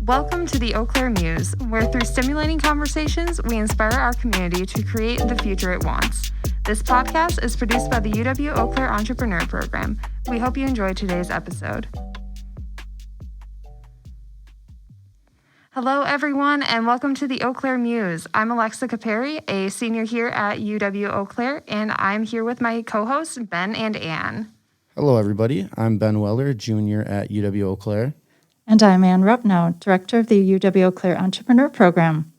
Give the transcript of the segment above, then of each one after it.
Welcome to the Eau Claire Muse, where through stimulating conversations, we inspire our community to create the future it wants. This podcast is produced by the UW-Eau Claire Entrepreneur Program. We hope you enjoy today's episode. Hello, everyone, and welcome to the Eau Claire Muse. I'm Alexa Caperi, a senior here at UW-Eau Claire, and I'm here with my co-hosts, Ben and Ann. Hello, everybody. I'm Ben Weller, junior at UW-Eau Claire. And I'm Ann Rupnow, director of the UW-Eau Claire Entrepreneur Program.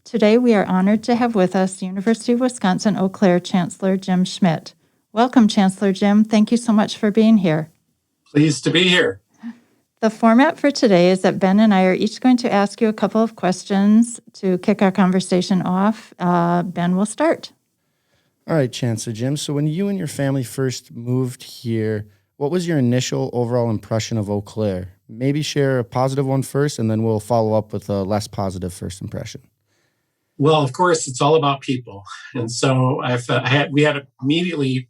Today, we are honored to have with us University of Wisconsin-Eau Claire Chancellor Jim Schmidt. Welcome, Chancellor Jim. Thank you so much for being here. Pleased to be here. The format for today is that Ben and I are each going to ask you a couple of questions to kick our conversation off. Ben will start. All right, Chancellor Jim. So when you and your family first moved here, what was your initial overall impression of Eau Claire? Maybe share a positive one first, and then we'll follow up with a less positive first impression. Well, of course, it's all about people. And so we had immediately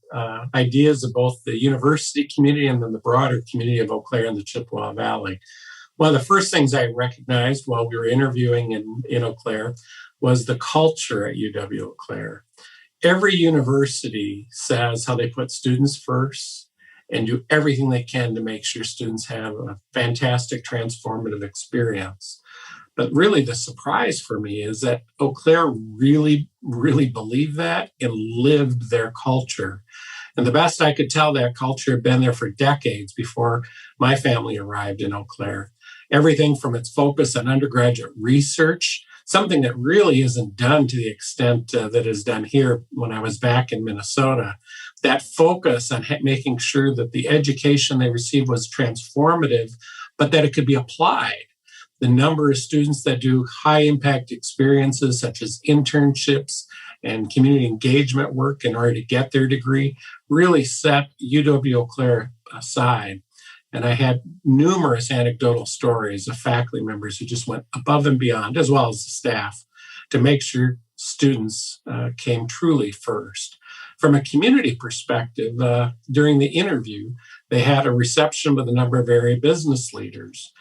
ideas of both the university community and then the broader community of Eau Claire and the Chippewa Valley. One of the first things I recognized while we were interviewing in Eau Claire was the culture at UW-Eau Claire. Every university says how they put students first and do everything they can to make sure students have a fantastic transformative experience. But really the surprise for me is that Eau Claire really, really believed that and lived their culture. And the best I could tell, that culture had been there for decades before my family arrived in Eau Claire. Everything from its focus on undergraduate research, something that really isn't done to the extent that is done here when I was back in Minnesota. That focus on making sure that the education they received was transformative, but that it could be applied. The number of students that do high impact experiences such as internships and community engagement work in order to get their degree really set UW-Eau Claire aside. And I had numerous anecdotal stories of faculty members who just went above and beyond, as well as the staff, to make sure students came truly first. From a community perspective, during the interview, they had a reception with a number of area business leaders.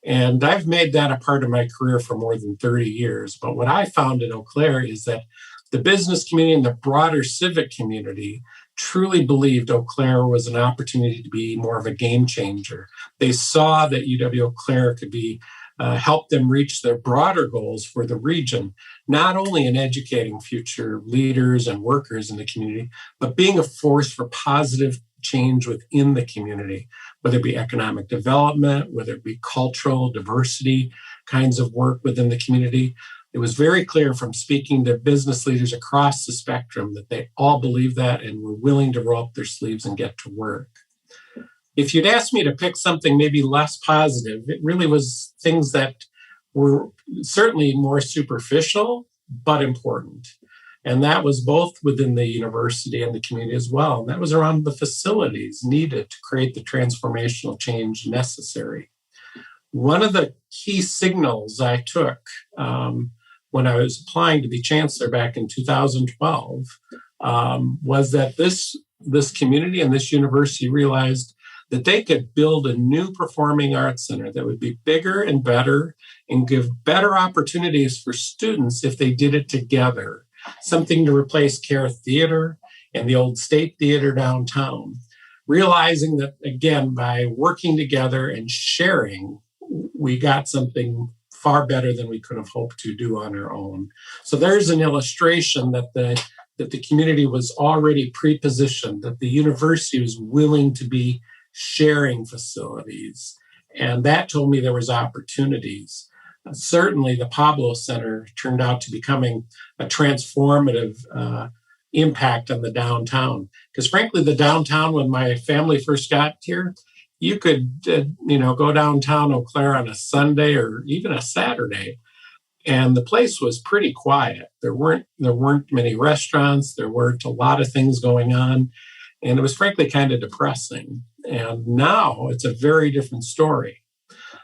And I've made that a part of my career for more than 30 years. But what I found in Eau Claire is that the business community and the broader civic community truly believed Eau Claire was an opportunity to be more of a game changer. They saw that UW-Eau Claire could help them reach their broader goals for the region, not only in educating future leaders and workers in the community, but being a force for positive change within the community, whether it be economic development, whether it be cultural diversity kinds of work within the community. It was very clear from speaking to business leaders across the spectrum that they all believe that and were willing to roll up their sleeves and get to work. If you'd asked me to pick something maybe less positive, it really was things that were certainly more superficial, but important. And that was both within the university and the community as well. And that was around the facilities needed to create the transformational change necessary. One of the key signals I took when I was applying to be chancellor back in 2012 was that this community and this university realized that they could build a new performing arts center that would be bigger and better and give better opportunities for students if they did it together. Something to replace Care Theater and the old State Theater downtown. Realizing that, again, by working together and sharing, we got something far better than we could have hoped to do on our own. So there's an illustration that the community was already pre-positioned, that the university was willing to be sharing facilities. And that told me there was opportunities. Certainly, the Pablo Center turned out to becoming a transformative impact on the downtown. Because frankly, the downtown, when my family first got here, you could go downtown Eau Claire on a Sunday or even a Saturday, and the place was pretty quiet. There weren't many restaurants. There weren't a lot of things going on, and it was frankly kind of depressing. And now it's a very different story.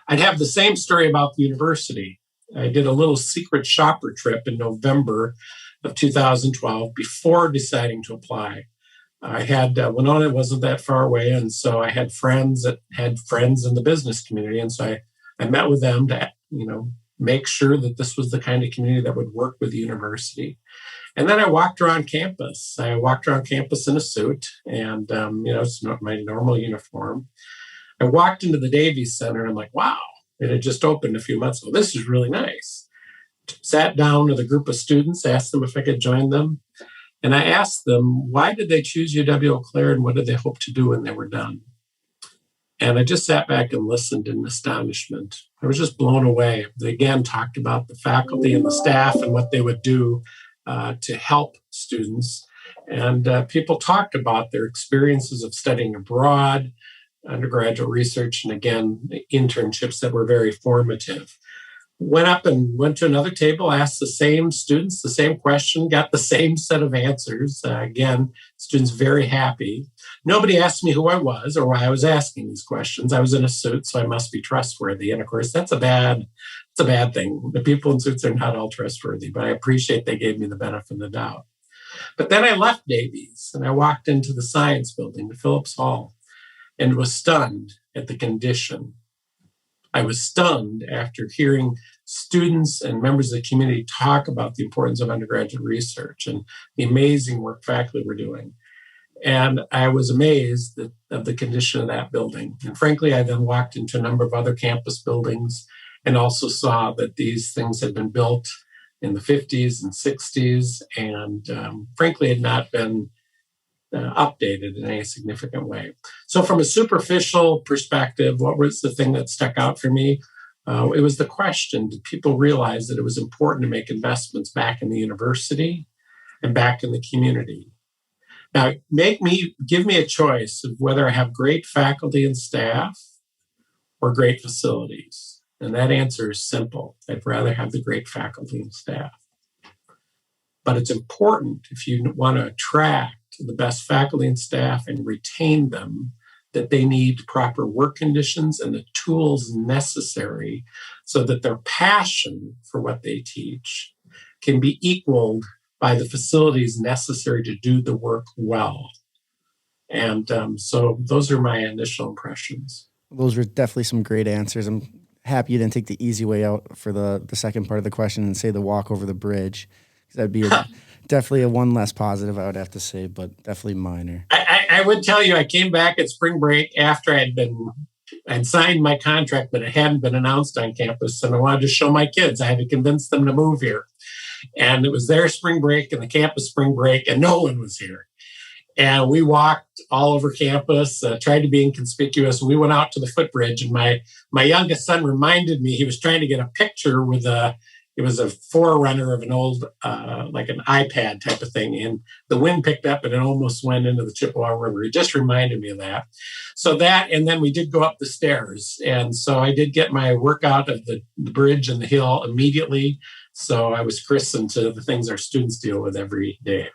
I'd have the same story about the university. I did a little secret shopper trip in November of 2012 before deciding to apply. I had Winona wasn't that far away, and so I had friends that had friends in the business community, and so I met with them to make sure that this was the kind of community that would work with the university. And then I walked around campus. I walked around campus in a suit, and it's not my normal uniform. I walked into the Davies Center, and I'm like, wow, it had just opened a few months ago. This is really nice. Sat down with a group of students, asked them if I could join them. And I asked them, why did they choose UW-Eau Claire, and what did they hope to do when they were done? And I just sat back and listened in astonishment. I was just blown away. They again talked about the faculty and the staff and what they would do to help students. And people talked about their experiences of studying abroad, undergraduate research, and again, internships that were very formative. Went to another table, asked the same students the same question, got the same set of answers. Again, students very happy. Nobody asked me who I was or why I was asking these questions. I was in a suit, so I must be trustworthy. And of course, that's a bad thing. The people in suits are not all trustworthy, but I appreciate they gave me the benefit of the doubt. But then I left Davies and I walked into the science building, to Phillips Hall, and was stunned at the condition. I was stunned after hearing students and members of the community talk about the importance of undergraduate research and the amazing work faculty were doing. And I was amazed of the condition of that building. And frankly, I then walked into a number of other campus buildings and also saw that these things had been built in the 50s and 60s and frankly had not been updated in any significant way. So from a superficial perspective, what was the thing that stuck out for me? It was the question, did people realize that it was important to make investments back in the university and back in the community? Now, give me a choice of whether I have great faculty and staff or great facilities. And that answer is simple. I'd rather have the great faculty and staff. But it's important, if you want to attract the best faculty and staff and retain them, that they need proper work conditions and the tools necessary so that their passion for what they teach can be equaled by the facilities necessary to do the work well. And so those are my initial impressions. Those were definitely some great answers. I'm happy you didn't take the easy way out for the second part of the question and say the walk over the bridge. That'd be definitely a one less positive, I would have to say, but definitely minor. I would tell you, I came back at spring break after I'd signed my contract, but it hadn't been announced on campus, and I wanted to show my kids. I had to convince them to move here. And it was their spring break and the campus spring break, and no one was here. And we walked all over campus, tried to be inconspicuous. We went out to the footbridge, and my youngest son reminded me, he was trying to get a picture with it was a forerunner of an old, like an iPad type of thing. And the wind picked up and it almost went into the Chippewa River. It just reminded me of that. So that, and then we did go up the stairs. And so I did get my workout of the bridge and the hill immediately. So I was christened to the things our students deal with every day.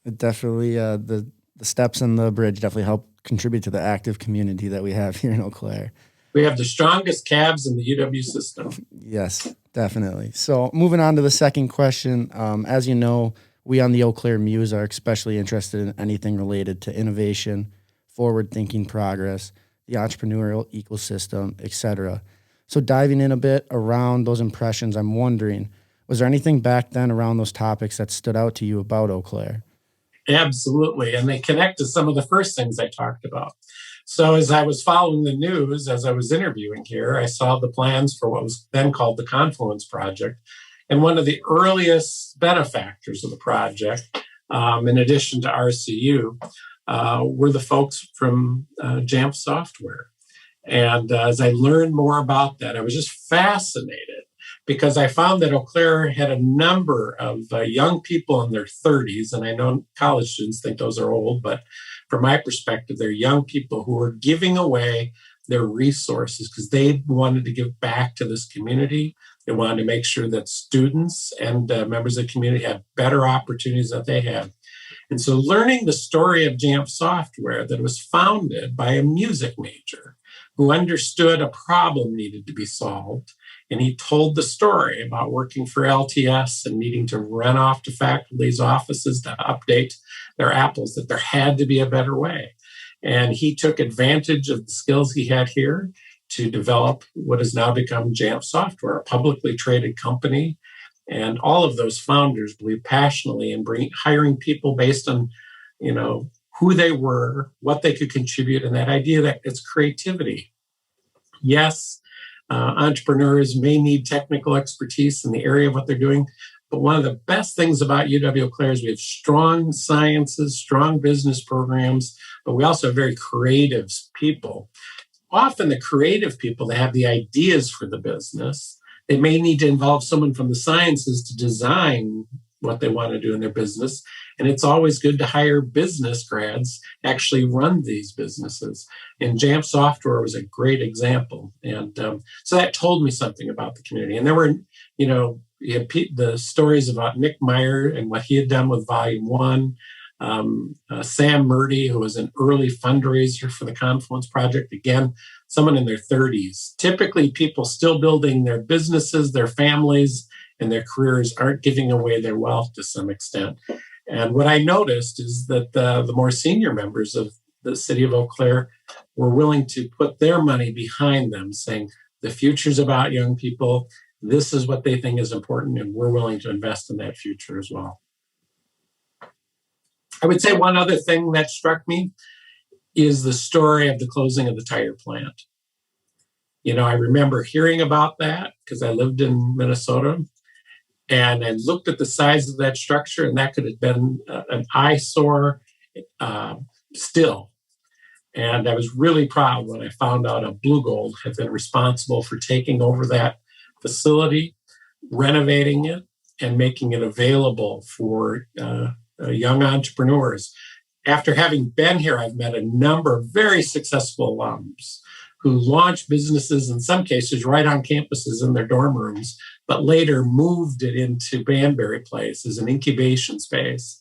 It definitely, the steps and the bridge definitely help contribute to the active community that we have here in Eau Claire. We have the strongest cabs in the UW system. Yes, definitely. So moving on to the second question, as you know, we on the Eau Claire Muse are especially interested in anything related to innovation, forward-thinking progress, the entrepreneurial ecosystem, etc. So diving in a bit around those impressions, I'm wondering, was there anything back then around those topics that stood out to you about Eau Claire? Absolutely. And they connect to some of the first things I talked about. So as I was following the news, as I was interviewing here, I saw the plans for what was then called the Confluence Project. And one of the earliest benefactors of the project, in addition to RCU, were the folks from Jamf Software. And as I learned more about that, I was just fascinated because I found that Eau Claire had a number of young people in their 30s, and I know college students think those are old, but from my perspective, they're young people who are giving away their resources because they wanted to give back to this community. They wanted to make sure that students and members of the community had better opportunities that they had. And so learning the story of Jamf Software, that it was founded by a music major who understood a problem needed to be solved. And he told the story about working for LTS and needing to run off to faculty's offices to update their apples, that there had to be a better way. And he took advantage of the skills he had here. to develop what has now become Jamf Software, a publicly traded company. And all of those founders believe passionately in hiring people based on, who they were, what they could contribute, and that idea that it's creativity. Yes, entrepreneurs may need technical expertise in the area of what they're doing, but one of the best things about UW-Eau Claire is we have strong sciences, strong business programs, but we also have very creative people. Often the creative people, they have the ideas for the business. They may need to involve someone from the sciences to design what they want to do in their business. And it's always good to hire business grads to actually run these businesses. And Jamf Software was a great example. And so that told me something about the community. And there were, you had the stories about Nick Meyer and what he had done with Volume 1. Sam Murdy, who was an early fundraiser for the Confluence Project. Again, someone in their 30s. Typically, people still building their businesses, their families, and their careers aren't giving away their wealth to some extent. And what I noticed is that the more senior members of the city of Eau Claire were willing to put their money behind them, saying, the future's about young people. This is what they think is important, and we're willing to invest in that future as well. I would say one other thing that struck me is the story of the closing of the tire plant. I remember hearing about that because I lived in Minnesota, and I looked at the size of that structure, and that could have been an eyesore still. And I was really proud when I found out a Blue Gold had been responsible for taking over that facility, renovating it, and making it available for young entrepreneurs. After having been here, I've met a number of very successful alums who launched businesses, in some cases, right on campuses in their dorm rooms, but later moved it into Banbury Place as an incubation space.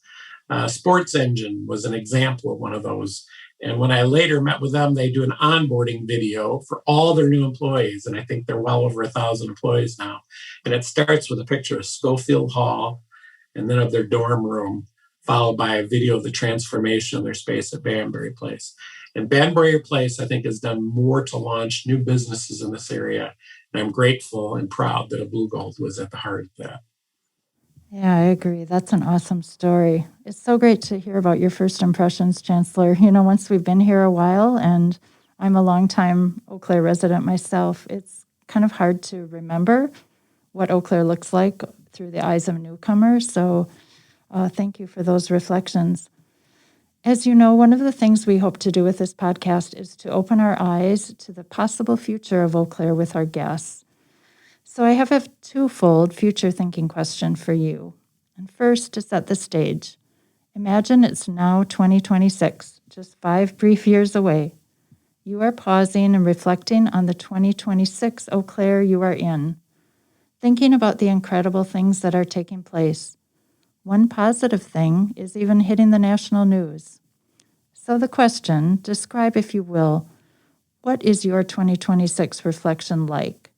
Sports Engine was an example of one of those. And when I later met with them, they do an onboarding video for all their new employees. And I think they're well over 1,000 employees now. And it starts with a picture of Schofield Hall and then of their dorm room, followed by a video of the transformation of their space at Banbury Place. And Banbury Place, I think, has done more to launch new businesses in this area. And I'm grateful and proud that a Blue Gold was at the heart of that. Yeah, I agree. That's an awesome story. It's so great to hear about your first impressions, Chancellor. Once we've been here a while, and I'm a longtime Eau Claire resident myself, it's kind of hard to remember what Eau Claire looks like through the eyes of a newcomer. So thank you for those reflections. As you know, one of the things we hope to do with this podcast is to open our eyes to the possible future of Eau Claire with our guests. So I have a twofold future thinking question for you. And first, to set the stage, imagine it's now 2026, just 5 brief years away. You are pausing and reflecting on the 2026 Eau Claire you are in, thinking about the incredible things that are taking place. One positive thing is even hitting the national news. So the question, describe, if you will, what is your 2026 reflection like?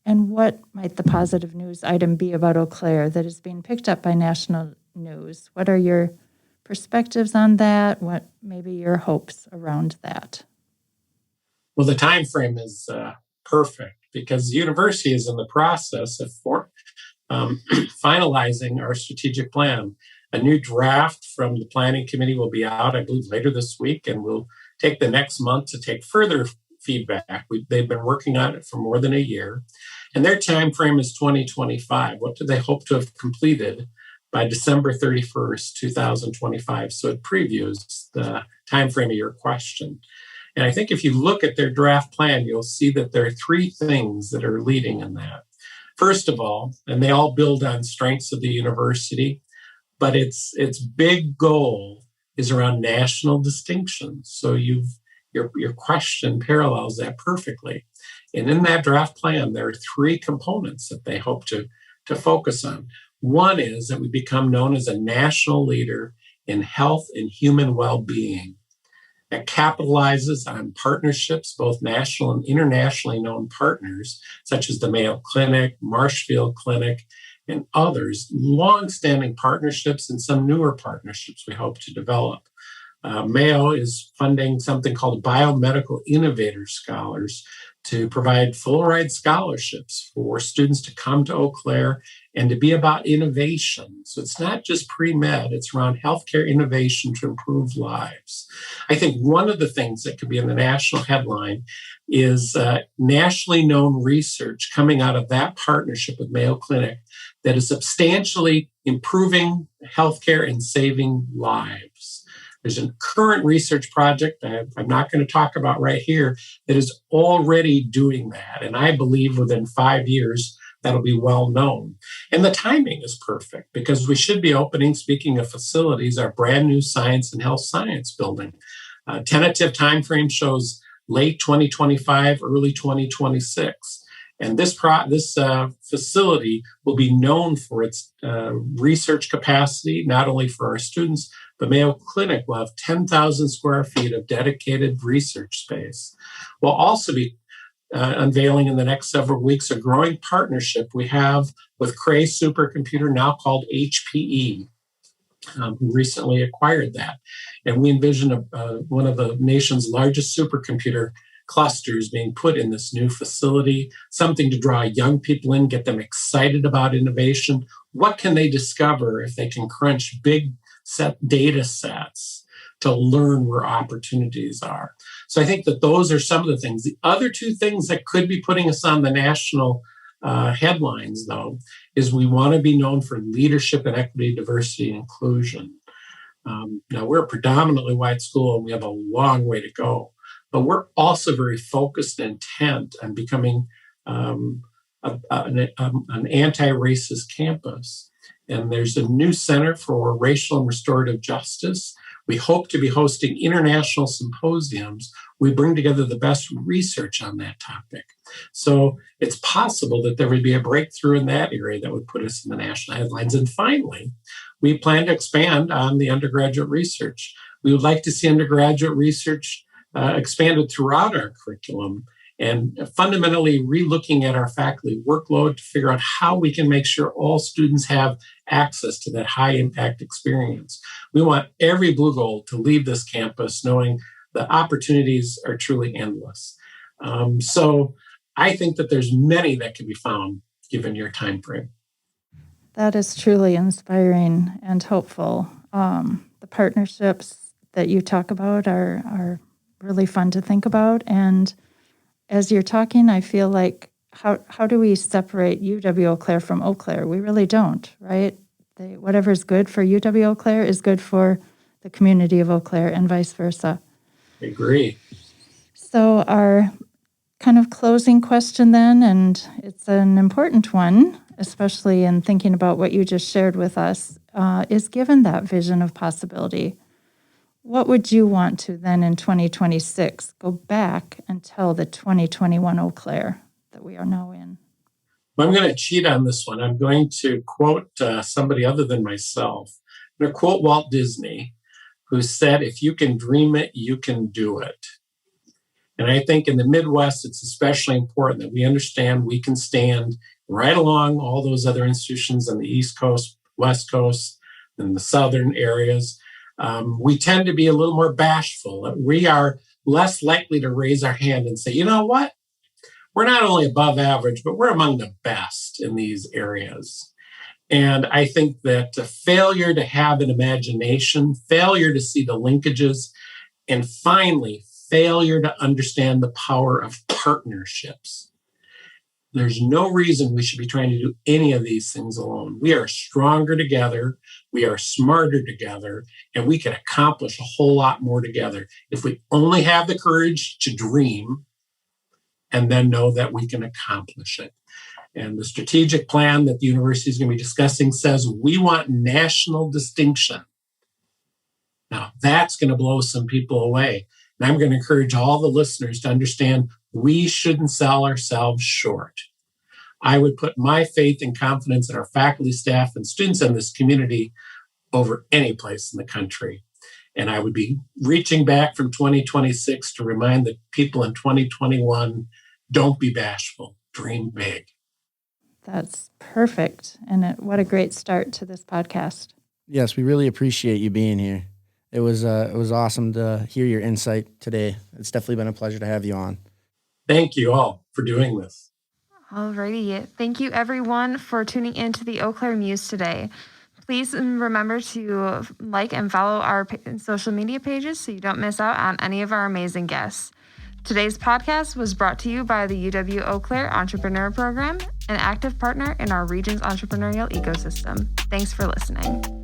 And what might the positive news item be about Eau Claire that is being picked up by national news? What are your perspectives on that? What maybe your hopes around that? Well, the time frame is perfect because the university is in the process of finalizing our strategitic plan. A new draft from the planning committee will be out, I believe, later this week, and we'll take the next month to take further feedback. They've been working on it for more than a year, and their time frame is 2025. What do they hope to have completed by December 31st, 2025? So it previews the time frame of your question. And I think if you look at their draft plan, you'll see that there are 3 things that are leading in that. First of all, and they all build on strengths of the university, but its big goal is around national distinction. So your question parallels that perfectly. And in that draft plan, there are 3 components that they hope to focus on. One is that we become known as a national leader in health and human well-being that capitalizes on partnerships, both national and internationally known partners, such as the Mayo Clinic, Marshfield Clinic, and others, long-standing partnerships and some newer partnerships we hope to develop. Mayo is funding something called Biomedical Innovator Scholars to provide full ride scholarships for students to come to Eau Claire and to be about innovation. So it's not just pre-med, it's around healthcare innovation to improve lives. I think one of the things that could be in the national headline is nationally known research coming out of that partnership with Mayo Clinic that is substantially improving healthcare and saving lives. There's a current research project I'm not going to talk about right here that is already doing that. And I believe within 5 years, that'll be well known. And the timing is perfect because we should be opening, speaking of facilities, our brand new science and health science building. Tentative timeframe shows late 2025, early 2026. And this facility will be known for its research capacity, not only for our students, but Mayo Clinic will have 10,000 square feet of dedicated research space. We'll also be unveiling in the next several weeks a growing partnership we have with Cray Supercomputer, now called HPE, who recently acquired that. And we envision one of the nation's largest supercomputer clusters being put in this new facility, something to draw young people in, get them excited about innovation. What can they discover if they can crunch big data sets to learn where opportunities are? So I think that those are some of the things. The other two things that could be putting us on the national headlines, though, is we want to be known for leadership and equity, diversity, and inclusion. Now, we're a predominantly white school, and we have a long way to go. But we're also very focused and intent on becoming an anti-racist campus. And there's a new Center for Racial and Restorative Justice. We hope to be hosting international symposiums. We bring together the best research on that topic. So it's possible that there would be a breakthrough in that area that would put us in the national headlines. And finally, we plan to expand on the undergraduate research. We would like to see undergraduate research expanded throughout our curriculum and fundamentally relooking at our faculty workload to figure out how we can make sure all students have access to that high impact experience. We want every Blue Gold to leave this campus knowing the opportunities are truly endless. So I think that there's many that can be found given your time frame. That is truly inspiring and hopeful. The partnerships that you talk about are really fun to think about. And as you're talking, I feel like how do we separate UW-Eau Claire from Eau Claire? We really don't, right? Whatever's good for UW-Eau Claire is good for the community of Eau Claire and vice versa. I agree. So our kind of closing question then, and it's an important one, especially in thinking about what you just shared with us, is given that vision of possibility, what would you want to then in 2026 go back and tell the 2021 Eau Claire that we are now in? Well, I'm going to cheat on this one. I'm going to quote somebody other than myself. I'm going to quote Walt Disney, who said, "If you can dream it, you can do it." And I think in the Midwest, it's especially important that we understand we can stand right along all those other institutions on the East Coast, West Coast, and the southern areas. We tend to be a little more bashful. We are less likely to raise our hand and say, you know what? We're not only above average, but we're among the best in these areas. And I think that the failure to have an imagination, failure to see the linkages, and finally, failure to understand the power of partnerships. There's no reason we should be trying to do any of these things alone. We are stronger together, we are smarter together, and we can accomplish a whole lot more together if we only have the courage to dream and then know that we can accomplish it. And the strategic plan that the university is going to be discussing says we want national distinction. Now, that's going to blow some people away. And I'm going to encourage all the listeners to understand we shouldn't sell ourselves short. I would put my faith and confidence in our faculty, staff, and students in this community over any place in the country. And I would be reaching back from 2026 to remind the people in 2021, don't be bashful, dream big. That's perfect. And what a great start to this podcast. Yes, we really appreciate you being here. It was awesome to hear your insight today. It's definitely been a pleasure to have you on. thank you all for doing this. Alrighty. Thank you, everyone, for tuning in to the Eau Claire Muse today. Please remember to like and follow our social media pages so you don't miss out on any of our amazing guests. Today's podcast was brought to you by the UW-Eau Claire Entrepreneur Program, an active partner in our region's entrepreneurial ecosystem. Thanks for listening.